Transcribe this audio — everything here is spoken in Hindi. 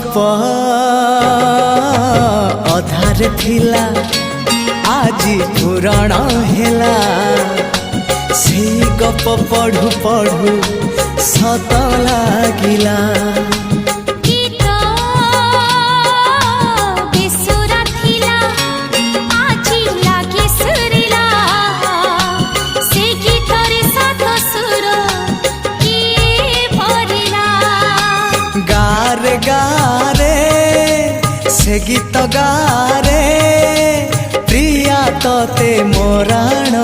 गप अधार थिला आजी पुराण हेला से गप पढ़ु पढ़ु सत लागिला गारे गारे से गीत गारे प्रिया तोते मोराण